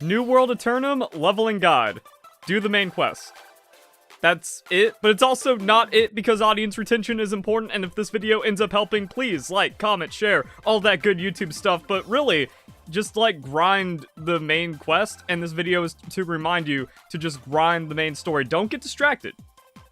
New World Aeternum Leveling Guide. Do the main quest. That's it, but it's also not it because audience retention is important, and if this video ends up helping, please like, comment, share, all that good YouTube stuff, but really, just like grind the main quest, and this video is to remind you to just grind the main story. Don't get distracted.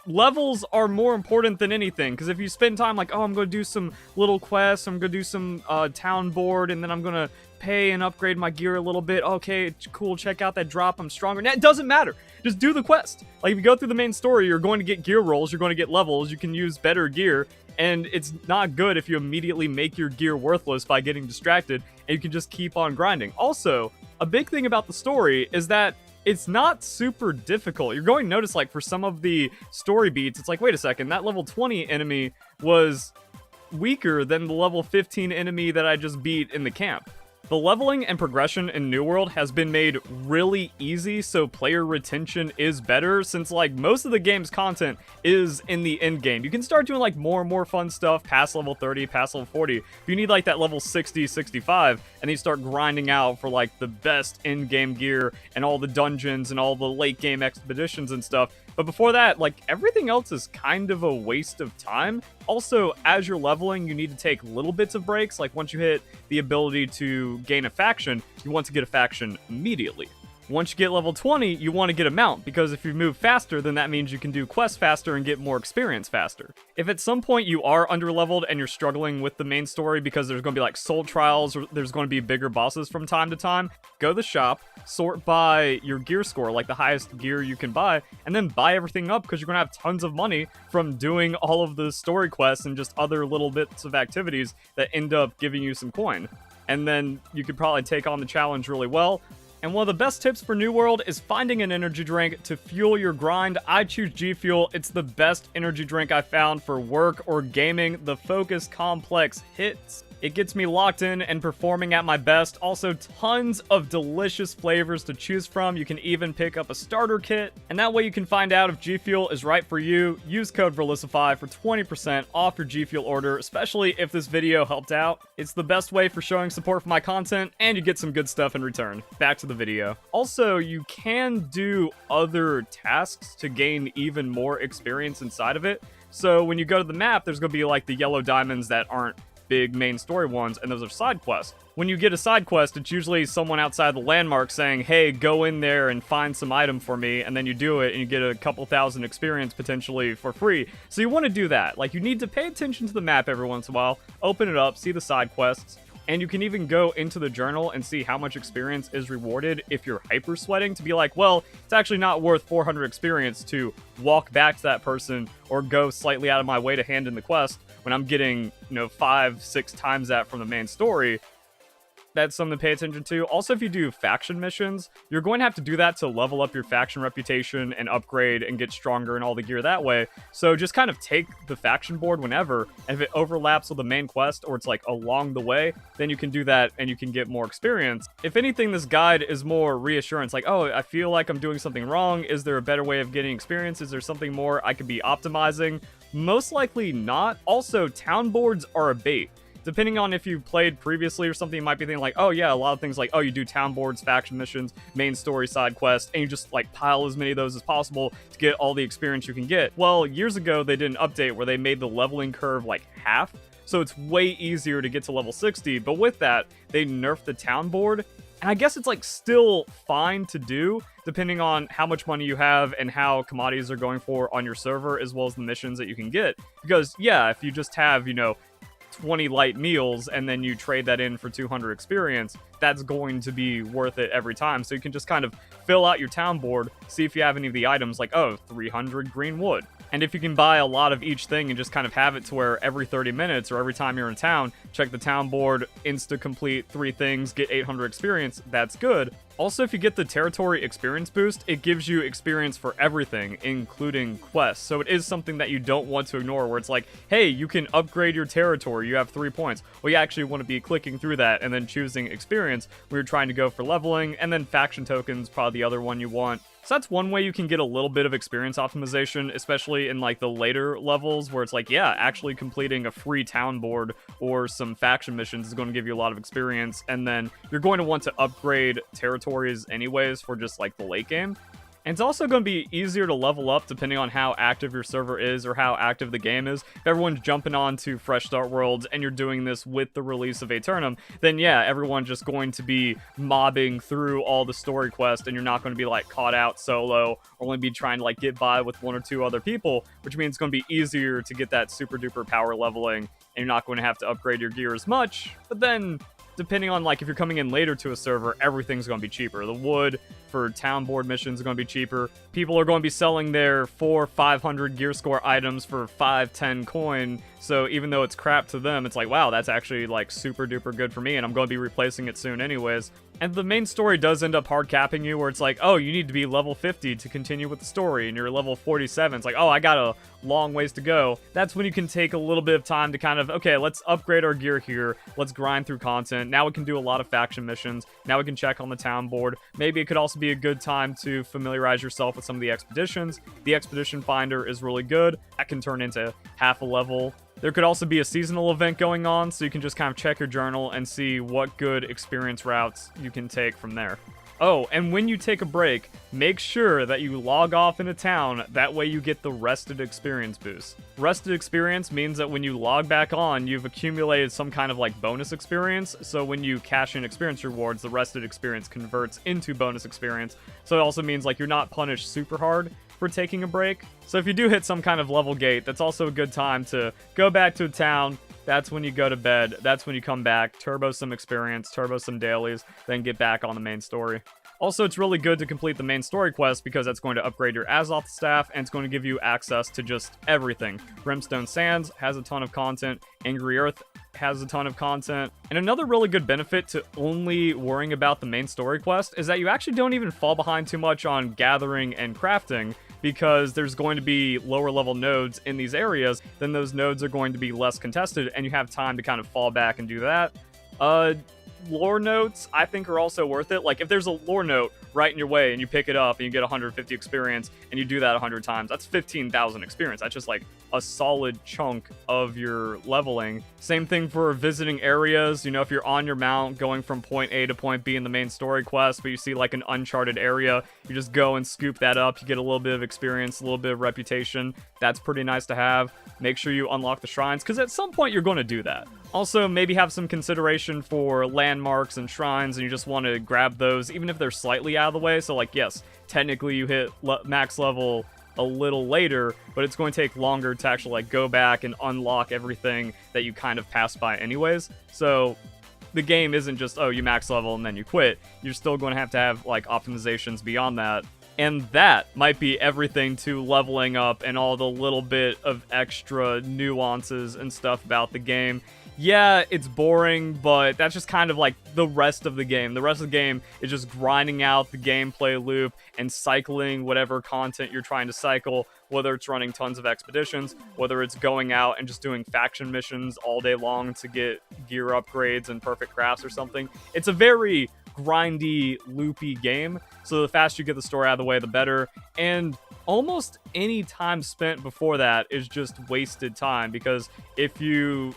Levels are more important than anything, because if you spend time like, oh, I'm going to do some little quests, I'm going to do some town board, and then I'm going to pay and upgrade my gear a little bit. Okay, cool, check out that drop, I'm stronger. Nah, it doesn't matter. Just do the quest. Like, if you go through the main story, you're going to get gear rolls, you're going to get levels, you can use better gear, and it's not good if you immediately make your gear worthless by getting distracted, and you can just keep on grinding. Also, a big thing about the story is that it's not super difficult. You're going to notice, like, for some of the story beats, it's like, wait a second, that level 20 enemy was weaker than the level 15 enemy that I just beat in the camp. The leveling and progression in New World has been made really easy, so player retention is better, since like most of the game's content is in the end game. You can start doing like more and more fun stuff past level 30, past level 40. But you need like that level 60, 65, and then you start grinding out for like the best end game gear and all the dungeons and all the late game expeditions and stuff. But before that, like, everything else is kind of a waste of time. Also, as you're leveling, you need to take little bits of breaks. Like, once you hit the ability to gain a faction, you want to get a faction immediately. Once you get level 20, you want to get a mount, because if you move faster, then that means you can do quests faster and get more experience faster. If at some point you are underleveled and you're struggling with the main story because there's going to be like soul trials or there's going to be bigger bosses from time to time, go to the shop, sort by your gear score, like the highest gear you can buy, and then buy everything up because you're going to have tons of money from doing all of the story quests and just other little bits of activities that end up giving you some coin. And then you could probably take on the challenge really well. And one of the best tips for New World is finding an energy drink to fuel your grind. I choose G Fuel. It's the best energy drink I found for work or gaming. The Focus Complex hits. It gets me locked in and performing at my best. Also, tons of delicious flavors to choose from. You can even pick up a starter kit. And that way you can find out if G Fuel is right for you. Use code VERLICIFY for 20% off your G Fuel order, especially if this video helped out. It's the best way for showing support for my content, and you get some good stuff in return. Back to the video. Also, you can do other tasks to gain even more experience inside of it. So when you go to the map, there's going to be like the yellow diamonds that aren't big main story ones, and those are side quests. When you get a side quest, it's usually someone outside the landmark saying, hey, go in there and find some item for me, and then you do it and you get a couple thousand experience potentially for free. So you want to do that. Like, you need to pay attention to the map every once in a while, open it up, see the side quests, and you can even go into the journal and see how much experience is rewarded if you're hyper sweating, to be like, well, it's actually not worth 400 experience to walk back to that person or go slightly out of my way to hand in the quest when I'm getting, 5-6 times that from the main story. That's something to pay attention to. Also, if you do faction missions, you're going to have to do that to level up your faction reputation and upgrade and get stronger and all the gear that way. So just kind of take the faction board whenever, and if it overlaps with the main quest or it's like along the way, then you can do that and you can get more experience. If anything, this guide is more reassurance, like, oh, I feel like I'm doing something wrong. Is there a better way of getting experience? Is there something more I could be optimizing? Most likely not. Also, town boards are a bait. Depending on if you've played previously or something, you might be thinking like, oh yeah, a lot of things like, oh, you do town boards, faction missions, main story, side quests, and you just like pile as many of those as possible to get all the experience you can get. Well, years ago, they did an update where they made the leveling curve like half, so it's way easier to get to level 60, but with that, they nerfed the town board, and I guess it's like still fine to do, depending on how much money you have and how commodities are going for on your server, as well as the missions that you can get. Because yeah, if you just have, 20 light meals and then you trade that in for 200 experience, that's going to be worth it every time. So you can just kind of fill out your town board, see if you have any of the items like, oh, 300 green wood. And if you can buy a lot of each thing and just kind of have it to where every 30 minutes or every time you're in town, check the town board, insta-complete 3 things, get 800 experience, that's good. Also, if you get the territory experience boost, it gives you experience for everything, including quests. So it is something that you don't want to ignore, where it's like, hey, you can upgrade your territory, you have 3 points. Well, you actually want to be clicking through that and then choosing experience when you're trying to go for leveling, and then faction tokens, probably the other one you want. So that's one way you can get a little bit of experience optimization, especially in like the later levels where it's like, yeah, actually completing a free town board or some faction missions is going to give you a lot of experience, and then you're going to want to upgrade territories anyways for just like the late game. And it's also going to be easier to level up depending on how active your server is or how active the game is. If everyone's jumping on to Fresh Start Worlds and you're doing this with the release of Aeternum, then yeah, everyone's just going to be mobbing through all the story quests, and you're not going to be like caught out solo or only be trying to like get by with one or two other people, which means it's going to be easier to get that super duper power leveling, and you're not going to have to upgrade your gear as much. But then, depending on like if you're coming in later to a server, everything's going to be cheaper. The wood for town board missions is going to be cheaper. People are going to be selling their 400-500 gear score items for 5-10 coin. So even though it's crap to them, it's like, wow, that's actually like super duper good for me, and I'm going to be replacing it soon anyways. And the main story does end up hard capping you, where it's like, oh, you need to be level 50 to continue with the story, and you're level 47. It's like, oh, I got a long ways to go. That's when you can take a little bit of time to kind of, okay, let's upgrade our gear here. Let's grind through content. Now we can do a lot of faction missions. Now we can check on the town board. Maybe it could also be a good time to familiarize yourself with some of the expeditions. The expedition finder is really good. That can turn into half a level. There could also be a seasonal event going on, so you can just kind of check your journal and see what good experience routes you can take from there. Oh, and when you take a break, make sure that you log off in a town, that way you get the rested experience boost. Rested experience means that when you log back on, you've accumulated some kind of like bonus experience, so when you cash in experience rewards, the rested experience converts into bonus experience. So it also means like you're not punished super hard for taking a break. So if you do hit some kind of level gate, that's also a good time to go back to a town. That's when you go to bed. That's when you come back, turbo some experience, turbo some dailies, then get back on the main story. Also, it's really good to complete the main story quest because that's going to upgrade your Azoth staff, and it's going to give you access to just everything. Brimstone Sands has a ton of content. Angry Earth has a ton of content. And another really good benefit to only worrying about the main story quest is that you actually don't even fall behind too much on gathering and crafting, because there's going to be lower level nodes in these areas. Then those nodes are going to be less contested, and you have time to kind of fall back and do that. Lore notes, I think, are also worth it. Like, if there's a lore note right in your way and you pick it up and you get 150 experience and you do that 100 times, that's 15,000 experience. That's just like a solid chunk of your leveling. Same thing for visiting areas. You know, if you're on your mount going from point A to point B in the main story quest, but you see like an uncharted area, you just go and scoop that up. You get a little bit of experience, a little bit of reputation. That's pretty nice to have. Make sure you unlock the shrines, because at some point you're going to do that. Also, maybe have some consideration for landmarks and shrines, and you just want to grab those, even if they're slightly out of the way. So, like, yes, technically you hit max level a little later, but it's going to take longer to actually, like, go back and unlock everything that you kind of passed by anyways. So the game isn't just, oh, you max level and then you quit. You're still going to have, like, optimizations beyond that. And that might be everything to leveling up and all the little bit of extra nuances and stuff about the game. Yeah, it's boring, but that's just kind of like the rest of the game. The rest of the game is just grinding out the gameplay loop and cycling whatever content you're trying to cycle, whether it's running tons of expeditions, whether it's going out and just doing faction missions all day long to get gear upgrades and perfect crafts or something. It's a very grindy, loopy game, so the faster you get the story out of the way, the better. And almost any time spent before that is just wasted time, because if you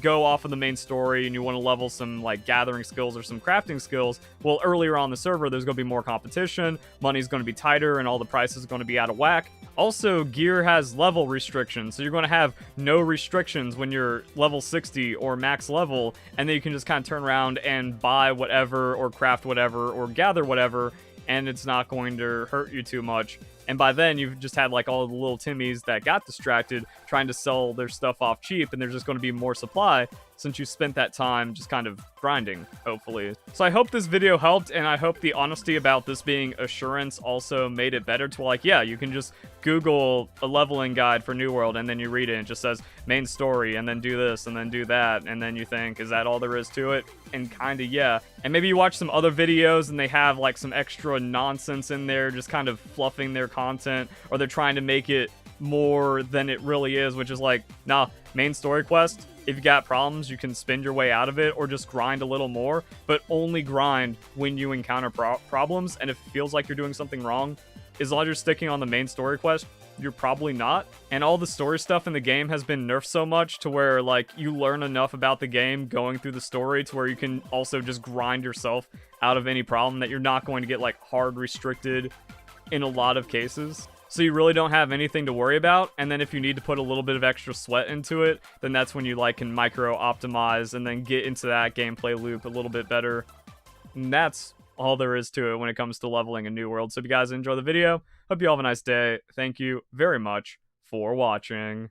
go off of the main story and you want to level some like gathering skills or some crafting skills, well, earlier on the server there's going to be more competition, money's going to be tighter, and all the prices are going to be out of whack. Also, gear has level restrictions, so you're going to have no restrictions when you're level 60 or max level, and then you can just kind of turn around and buy whatever or craft whatever or gather whatever, and it's not going to hurt you too much. And by then, you've just had like all the little Timmies that got distracted trying to sell their stuff off cheap, and there's just going to be more supply since you spent that time just kind of grinding, hopefully. So I hope this video helped, and I hope the honesty about this being assurance also made it better to, like, yeah, you can just Google a leveling guide for New World, and then you read it, and it just says main story, and then do this, and then do that, and then you think, is that all there is to it? And kinda, yeah. And maybe you watch some other videos, and they have, like, some extra nonsense in there, just kind of fluffing their content, or they're trying to make it more than it really is, which is like, nah, main story quest, if you got problems, you can spin your way out of it or just grind a little more, but only grind when you encounter problems, and if it feels like you're doing something wrong, as long as you're sticking on the main story quest, you're probably not. And all the story stuff in the game has been nerfed so much to where, like, you learn enough about the game going through the story to where you can also just grind yourself out of any problem that you're not going to get, like, hard restricted in a lot of cases. So you really don't have anything to worry about, and then if you need to put a little bit of extra sweat into it, then that's when you, like, can micro-optimize and then get into that gameplay loop a little bit better. And that's all there is to it when it comes to leveling in New World. So if you guys enjoy the video, hope you all have a nice day. Thank you very much for watching.